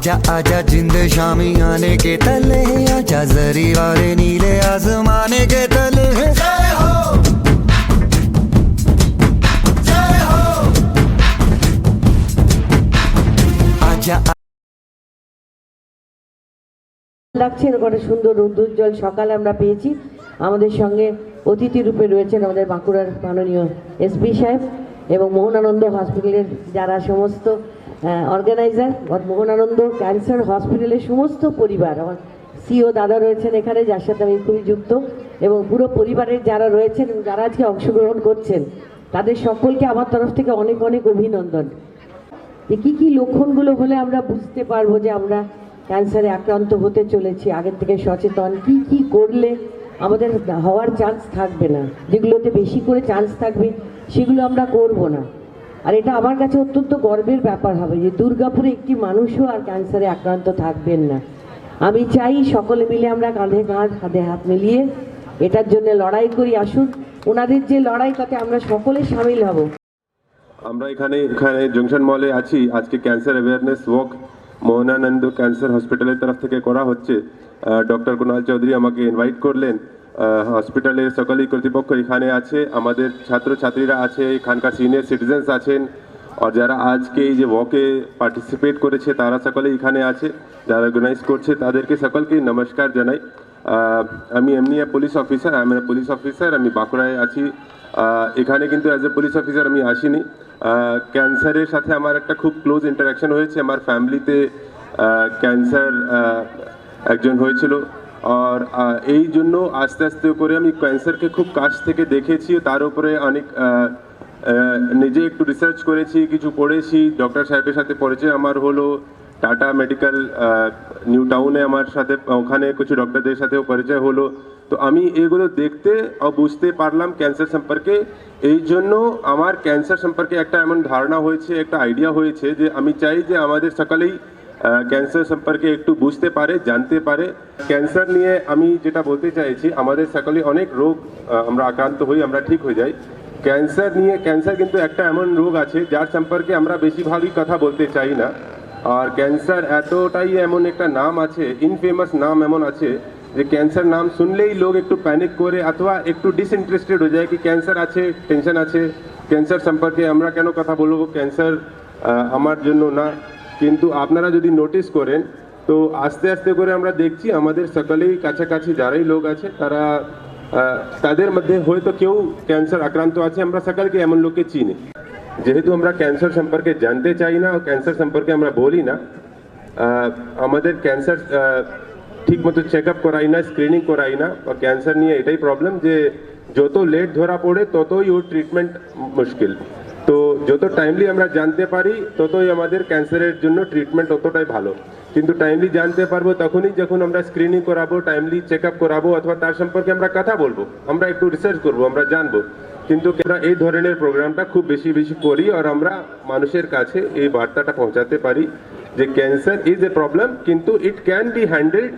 आजा आजा जिंद शामी आने के तले, आजा जरी वाले नीले आसमाने के तले। जय हो जय हो आजा। লাগছে এরকম সুন্দর রৌদ্রোজ্জ্বল সকাল আমরা পেয়েছি। আমাদের সঙ্গে অতিথি রূপে রয়েছেন আমাদের বাঁকুড়ার মাননীয় এসপি সাহেব এবং মোহনানন্দ হসপিটালের যারা সমস্ত অর্গানাইজার, মোহনানন্দ ক্যান্সার হসপিটালের সমস্ত পরিবার, আমার সিও দাদা রয়েছেন এখানে যার সাথে আমি খুবই যুক্ত, এবং পুরো পরিবারের যারা রয়েছেন এবং যারা আজকে অংশগ্রহণ করছেন তাদের সকলকে আমার তরফ থেকে অনেক অনেক অভিনন্দন। যে কী কী লক্ষণগুলো হলে আমরা বুঝতে পারবো যে আমরা ক্যান্সারে আক্রান্ত হতে চলেছি, আগের থেকে সচেতন, কি কি করলে আমাদের হওয়ার চান্স থাকবে না, যেগুলোতে বেশি করে চান্স থাকবে সেগুলো আমরা করব না। আর এটা আমার কাছে অত্যন্ত গর্বের ব্যাপার হবে যে দুর্গাপুরে একটি মানুষও আর ক্যান্সারে আক্রান্ত থাকবেন না। আমি চাই সকলে মিলে আমরা কাঁধে কাঁধ হাতে হাত মিলিয়ে এটার জন্য লড়াই করি। আসুন, ওনাদের যে লড়াই তাতে আমরা সকলে সামিল হব। আমরা এখানে জংশন মলে আছি। আজকে cancer awareness walk Mohanananda cancer হসপিটালের তরফ থেকে করা হচ্ছে। ডক্টর কুণাল চৌধুরী আমাকে ইনভাইট করলেন। হসপিটালের সকলেই কর্তৃপক্ষ এখানে আছে, আমাদের ছাত্রছাত্রীরা আছে, এখানকার সিনিয়র সিটিজেন্স আছেন, আর যারা আজকে এই যে ওয়াকে পার্টিসিপেট করেছে তারা সকলে এখানে আছে, যারা অর্গানাইজ করছে তাদেরকে সকলকে নমস্কার জানাই। আমি এমনি পুলিশ অফিসার, আমি বাঁকুড়ায় আছি। এখানে কিন্তু অ্যাজ এ পুলিশ অফিসার আমি আসিনি। ক্যান্সারের সাথে আমার একটা খুব ক্লোজ ইন্টারাকশন হয়েছে। আমার ফ্যামিলিতে ক্যান্সার একজন হয়েছিল, আর এই জন্য আস্তে আস্তে করে আমি ক্যান্সারকে খুব কাছ থেকে দেখেছি। তার উপরে অনেক নিজে একটু রিসার্চ করেছি, কিছু পড়েছি। ডক্টর সাহেবের সাথে পরিচয় আমার হলো টাটা মেডিকেল নিউ টাউনে, আমার সাথে ওখানে কিছু ডক্টরদের সাথেও পরিচয় হলো। তো আমি এগুলো দেখতে বুঝতে পারলাম ক্যান্সার সম্পর্কে। এই জন্য আমার ক্যান্সার সম্পর্কে একটা এমন ধারণা হয়েছে, একটা আইডিয়া হয়েছে যে আমি চাই যে আমাদের সকলেই ক্যান্সার সম্পর্কে একটু বুঝতে পারে, জানতে পারে। ক্যান্সার নিয়ে আমি যেটা বলতে চাইছি, আমাদের সকলে অনেক রোগ আমরা আক্রান্ত হই, আমরা ঠিক হয়ে যাই। ক্যান্সার কিন্তু একটা এমন রোগ আছে যার সম্পর্কে আমরা বেশিরভাগই কথা বলতে চাই না। আর ক্যান্সার এতটাই এমন একটা নাম আছে, ইনফেমাস নাম এমন আছে যে ক্যান্সার নাম শুনলেই লোক একটু প্যানিক করে অথবা একটু ডিসইন্টারেস্টেড হয়ে যায় কি ক্যান্সার আছে, টেনশন আছে, ক্যান্সার সম্পর্কে আমরা কেন কথা বলবো, ক্যান্সার আমার জন্য না। কিন্তু আপনারা যদি নোটিস করেন তো আস্তে আস্তে করে আমরা দেখছি আমাদের সকলেই কাছাকাছি যারাই লোক আছে তারা তাদের মধ্যে হয়তো কেউ ক্যান্সার আক্রান্ত আছে। আমরা সকলকে এমন লোককে চিনি। যেহেতু আমরা ক্যান্সার সম্পর্কে জানতে চাই না, ক্যান্সার সম্পর্কে আমরা বলি না, আমাদের ক্যান্সার ঠিক মতো চেক আপ করাই না, স্ক্রিনিং করাই না। ক্যান্সার নিয়ে এটাই প্রবলেম যে যত লেট ধরা পড়ে ততই ওর ট্রিটমেন্ট মুশকিল। তো যত টাইমলি আমরা জানতে পারি ততই আমাদের ক্যান্সারের জন্য ট্রিটমেন্ট ততটাই ভালো। কিন্তু টাইমলি জানতে পারবো তখনই যখন আমরা স্ক্রিনিং করাবো, টাইমলি চেক আপ করাবো, অথবা তার সম্পর্কে আমরা কথা বলবো, আমরা একটু রিসার্চ করবো, আমরা জানবো। কিন্তু আমরা এই ধরনের প্রোগ্রামটা খুব বেশি করি আর আমরা মানুষের কাছে এই বার্তাটা পৌঁছাতে পারি যে ক্যান্সার ইজ এ প্রবলেম, কিন্তু ইট ক্যান বি হ্যান্ডেলড